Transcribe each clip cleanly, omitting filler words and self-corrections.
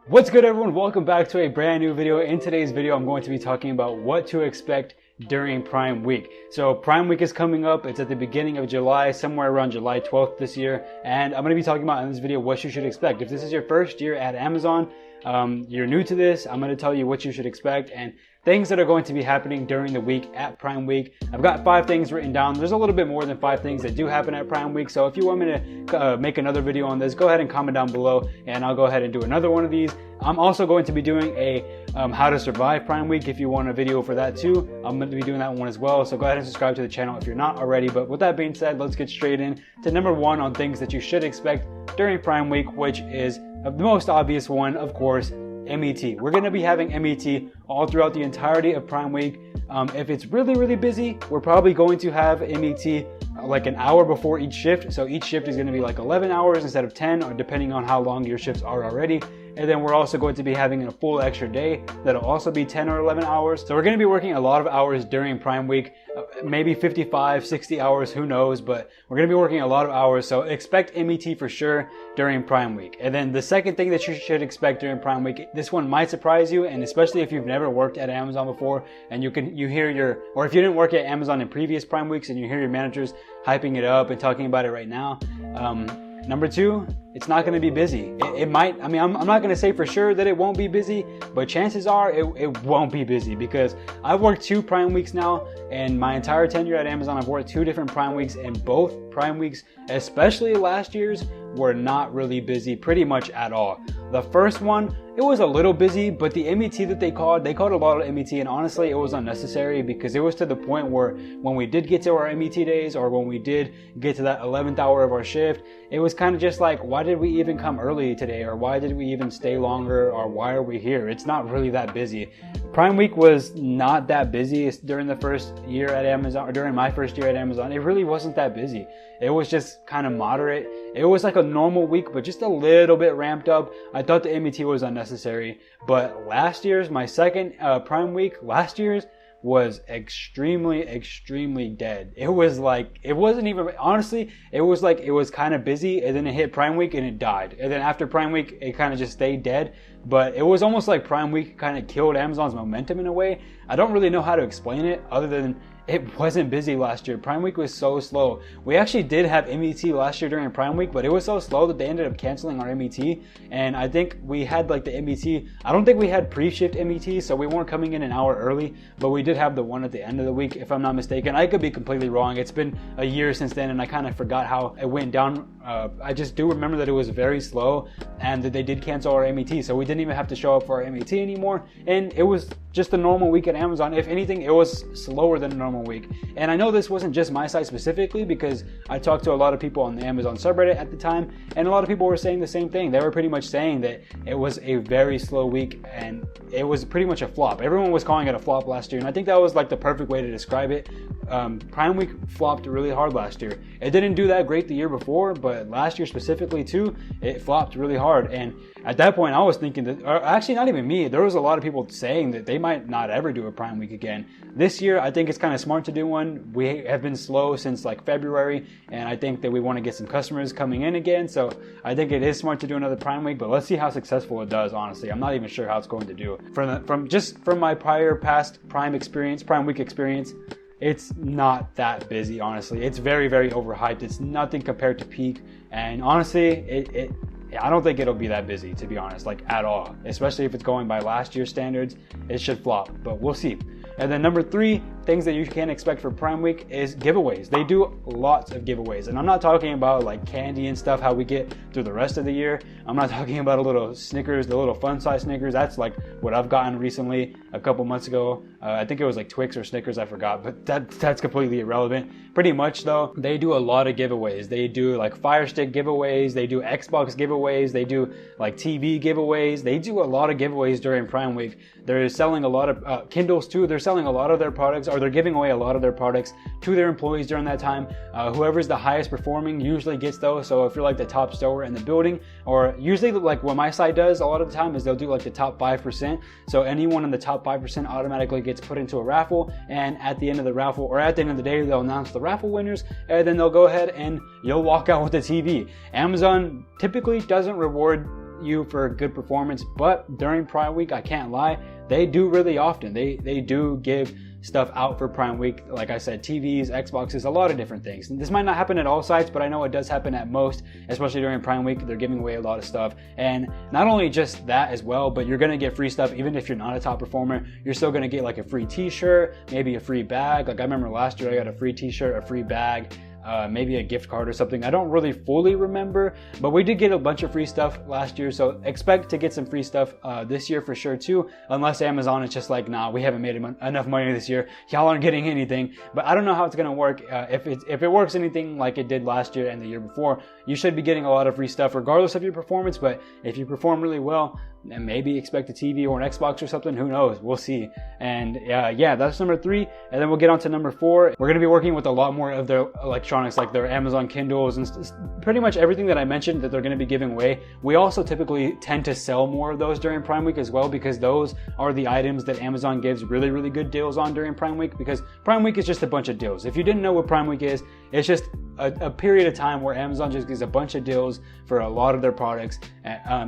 What's good, everyone? Welcome back to a brand new video. In today's video, I'm going to be talking about what to expect during Prime Week. So Prime Week is coming up. It's at the beginning of July, somewhere around July 12th this year. And I'm going to be talking about in this video what you should expect. If this is your first year at Amazon, you're new to this, I'm going to tell you what you should expect and things that are going to be happening during the week at Prime Week. I've got 5 things written down. There's a little bit more than 5 things that do happen at Prime Week. So if you want me to make another video on this, go ahead and comment down below and I'll go ahead and do another one of these. I'm also going to be doing a how to survive Prime Week. If you want a video for that too, I'm going to be doing that one as well. So go ahead and subscribe to the channel if you're not already. But with that being said, let's get straight in to number 1 on things that you should expect during Prime Week, which is the most obvious one, of course, MET. We're going to be having MET all throughout the entirety of Prime Week. If it's really busy, we're probably going to have MET like an hour before each shift. So each shift is going to be like 11 hours instead of 10, or depending on how long your shifts are already. And then we're also going to be having a full extra day that'll also be 10 or 11 hours. So we're going to be working a lot of hours during Prime Week, maybe 55, 60 hours, who knows, but we're going to be working a lot of hours. So expect MET for sure during Prime Week. And then the second thing that you should expect during Prime Week, this one might surprise you, and especially if you've never worked at Amazon before and you hear or if you didn't work at Amazon in previous Prime Weeks and you hear your managers hyping it up and talking about it right now. Number 2, it's not going to be busy. It might, I'm not going to say for sure that it won't be busy, but chances are it won't be busy, because I've worked 2 Prime Weeks now, and my entire tenure at Amazon, I've worked 2 different Prime Weeks, and both Prime Weeks, especially last year's, were not really busy pretty much at all. The first one, it was a little busy, but the MET that they called a lot of MET, and honestly, it was unnecessary, because it was to the point where when we did get to our MET days, or when we did get to that 11th hour of our shift, it was kind of just like, why did we even come early today? Or why did we even stay longer? Or why are we here? It's not really that busy. Prime Week was not that busy during the first year at Amazon, or during my first year at Amazon. It really wasn't that busy. It was just kind of moderate. It was like a normal week, but just a little bit ramped up. I thought the MET was unnecessary, but my second Prime Week, last year's, was extremely dead. It was like, it wasn't even, honestly, it was like, it was kind of busy, and then it hit Prime Week and it died. And then after Prime Week, it kind of just stayed dead. But it was almost like Prime Week kind of killed Amazon's momentum in a way. I don't really know how to explain it other than it wasn't busy last year. Prime Week was so slow. We actually did have MET last year during Prime Week, but it was so slow that they ended up canceling our MET. And I think we had like the MET, I don't think we had pre-shift MET, so we weren't coming in an hour early, but we did have the one at the end of the week, if I'm not mistaken. I could be completely wrong. It's been a year since then, and I kind of forgot how it went down. I just do remember that it was very slow and that they did cancel our MET, so we didn't even have to show up for our MET anymore. And it was just a normal week at Amazon. If anything, it was slower than a normal week. And I know this wasn't just my site specifically, because I talked to a lot of people on the Amazon subreddit at the time, and a lot of people were saying the same thing. They were pretty much saying that it was a very slow week and it was pretty much a flop. Everyone was calling it a flop last year, and I think that was like the perfect way to describe it. Prime Week flopped really hard last year. It didn't do that great the year before, but last year specifically too, it flopped really hard. And at that point, I was thinking that, or actually not even me, there was a lot of people saying that they might not ever do a Prime Week again. This year, I think it's kind of smart to do one. We have been slow since like February, and I think that we want to get some customers coming in again. So I think it is smart to do another Prime Week, but let's see how successful it does, honestly. I'm not even sure how it's going to do. From my past Prime Week experience, it's not that busy, honestly. It's very overhyped. It's nothing compared to peak, and honestly, I don't think it'll be that busy, to be honest, like at all. Especially if it's going by last year's standards, it should flop, but we'll see. And then number 3, things that you can expect for Prime Week is giveaways. They do lots of giveaways, and I'm not talking about like candy and stuff, how we get through the rest of the year. I'm not talking about a little Snickers, the little fun size Snickers. That's like what I've gotten recently a couple months ago. I think it was like Twix or Snickers, I forgot, but that's completely irrelevant. Pretty much though, they do a lot of giveaways. They do like Fire Stick giveaways, they do Xbox giveaways, they do like TV giveaways. They do a lot of giveaways during Prime Week. They're selling a lot of Kindles too. They're selling a lot of their products, or they're giving away a lot of their products to their employees during that time. Whoever's the highest performing usually gets those. So if you're like the top store in the building, or usually like what my site does a lot of the time is they'll do like the top 5%. So anyone in the top 5% automatically gets put into a raffle, and at the end of the raffle, or at the end of the day, they'll announce the raffle winners, and then they'll go ahead and you'll walk out with a TV. Amazon typically doesn't reward you for good performance, but during Prime Week, I can't lie, they do really often. They do give stuff out for Prime Week. Like I said, TVs, Xboxes, a lot of different things. And this might not happen at all sites, but I know it does happen at most, especially during Prime Week. They're giving away a lot of stuff. And not only just that as well, but you're going to get free stuff. Even if you're not a top performer, you're still going to get like a free t-shirt, maybe a free bag. Like I remember last year I got a free t-shirt, a free bag, maybe a gift card or something. I don't really fully remember, but we did get a bunch of free stuff last year, so expect to get some free stuff this year for sure too, unless Amazon is just like, nah, we haven't made enough money this year, y'all aren't getting anything. But I don't know how it's gonna work. If it works anything like it did last year and the year before, you should be getting a lot of free stuff regardless of your performance. But if you perform really well, and maybe expect a TV or an Xbox or something, who knows, we'll see. And yeah, that's number 3. And then we'll get on to number 4. We're going to be working with a lot more of their electronics, like their Amazon Kindles and pretty much everything that I mentioned that they're going to be giving away. We also typically tend to sell more of those during Prime Week as well, because those are the items that Amazon gives really, really good deals on during Prime Week, because Prime Week is just a bunch of deals. If you didn't know what Prime Week is, it's just a period of time where Amazon just gives a bunch of deals for a lot of their products.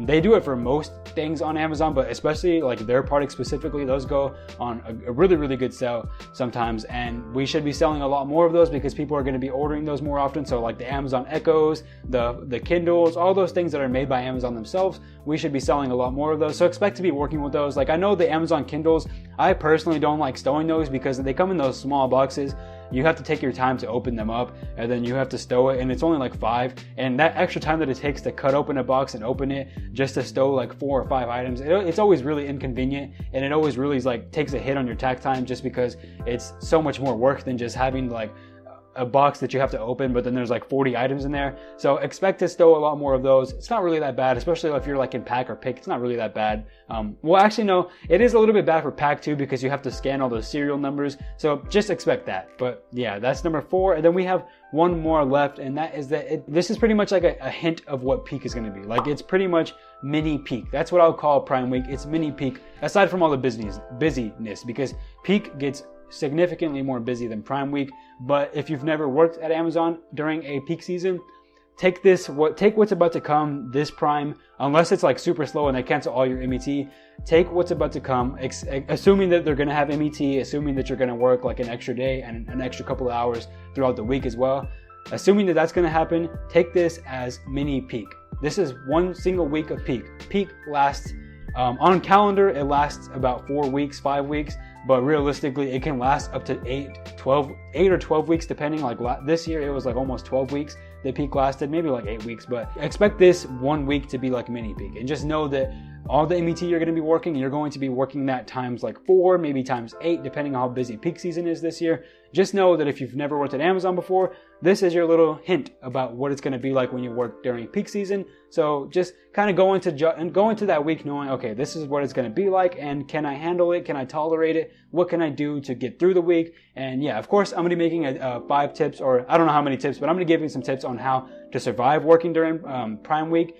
They do it for most things on Amazon, but especially like their products specifically, those go on a really, really good sale sometimes. And we should be selling a lot more of those because people are going to be ordering those more often. So like the Amazon Echoes, the Kindles, all those things that are made by Amazon themselves, we should be selling a lot more of those. So expect to be working with those. Like I know the Amazon Kindles, I personally don't like stowing those because they come in those small boxes. You have to take your time to open them up, and then you have to stow it, and it's only like 5. And that extra time that it takes to cut open a box and open it just to stow like 4 or 5 items, it's always really inconvenient, and it always really like takes a hit on your tack time, just because it's so much more work than just having like a box that you have to open, but then there's like 40 items in there. So expect to stow a lot more of those. It's not really that bad, especially if you're like in pack or pick. It's not really that bad. Well, actually, no, it is a little bit bad for pack too, because you have to scan all those serial numbers. So just expect that. But yeah, that's number 4. And then we have one more left, and that is that this is pretty much like a hint of what peak is going to be. Like it's pretty much mini peak. That's what I'll call Prime Week. It's mini peak, aside from all the busyness, because peak gets significantly more busy than Prime Week. But if you've never worked at Amazon during a peak season, take what's about to come this Prime, unless it's like super slow and they cancel all your MET. Take what's about to come, assuming that they're going to have MET, assuming that you're going to work like an extra day and an extra couple of hours throughout the week as well. Assuming that that's going to happen, take this as mini peak. This is one single week of peak. Peak lasts, on calendar, it lasts about 4 weeks, 5 weeks. But realistically, it can last up to 8 or 12 weeks, depending. Like this year, it was like almost 12 weeks that peak lasted, maybe like 8 weeks. But expect this 1 week to be like mini peak. And just know that all the MET you're going to be working, you're going to be working that times like 4, maybe times 8, depending on how busy peak season is this year. Just know that if you've never worked at Amazon before, this is your little hint about what it's going to be like when you work during peak season. So just kind of go into that week knowing, okay, this is what it's going to be like, and can I handle it? Can I tolerate it? What can I do to get through the week? And yeah, of course, I'm going to be making a 5 tips, or I don't know how many tips, but I'm going to give you some tips on how to survive working during Prime Week.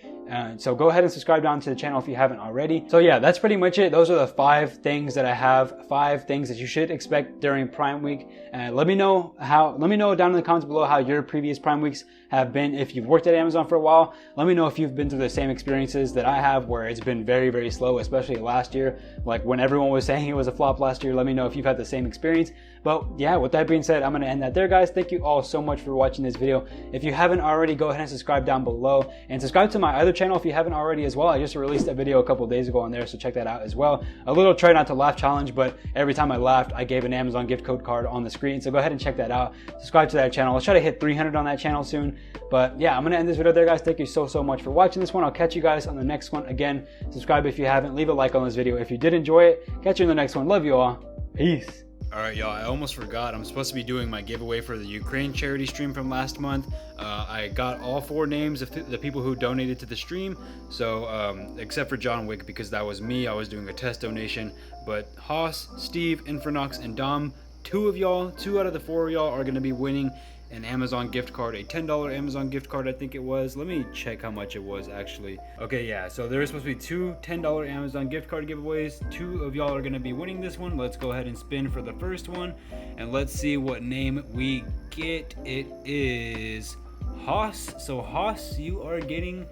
So go ahead and subscribe down to the channel if you haven't already. So yeah, that's pretty much it. Those are the 5 things that I have, 5 things that you should expect during Prime Week. Let me know down in the comments below how your previous Prime Weeks have been. If you've worked at Amazon for a while, let me know if you've been through the same experiences that I have, where it's been very, very slow, especially last year. Like when everyone was saying it was a flop last year, let me know if you've had the same experience. But yeah, with that being said, I'm going to end that there, guys. Thank you all so much for watching this video. If you haven't already, go ahead and subscribe down below, and subscribe to my other channel if you haven't already as well. I just released a video a couple of days ago on there, so check that out as well. A little try not to laugh challenge, but every time I laughed, I gave an Amazon gift code card on the screen. So go ahead and check that out. Subscribe to that channel. Let's try to hit 300 on that channel soon. But yeah, I'm going to end this video there, guys. Thank you so much for watching this one. I'll catch you guys on the next one. Again, subscribe if you haven't. Leave a like on this video if you did enjoy it. Catch you in the next one. Love you all. Peace. Alright, y'all, I almost forgot. I'm supposed to be doing my giveaway for the Ukraine charity stream from last month. I got all 4 names of the people who donated to the stream. So, except for John Wick, because that was me. I was doing a test donation. But Haas, Steve, Infernox, and Dom, 2 out of the 4 of y'all are going to be winning an Amazon gift card, a $10 Amazon gift card, I think it was. Let me check how much it was actually. Okay, yeah, so there is supposed to be 2 $10 Amazon gift card giveaways. 2 of y'all are going to be winning this one. Let's go ahead and spin for the first one, and let's see what name we get. It is Haas. So Haas, you are getting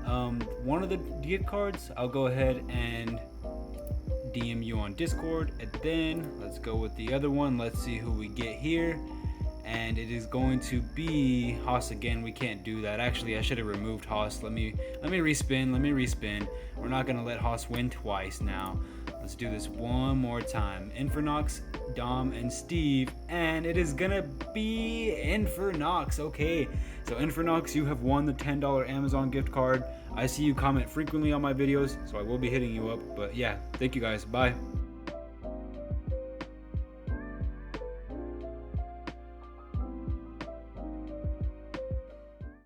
one of the gift cards, I'll go ahead and DM you on Discord, and then let's go with the other one. Let's see who we get here, and it is going to be Haas again. We can't do that. Actually, I should have removed Haas. Let me respin. We're not gonna let Haas win twice now. Let's do this one more time. Infernox, Dom, and Steve, and it is gonna be Infernox. Okay, so Infernox, you have won the $10 Amazon gift card. I see you comment frequently on my videos, so I will be hitting you up. But yeah, thank you guys. Bye.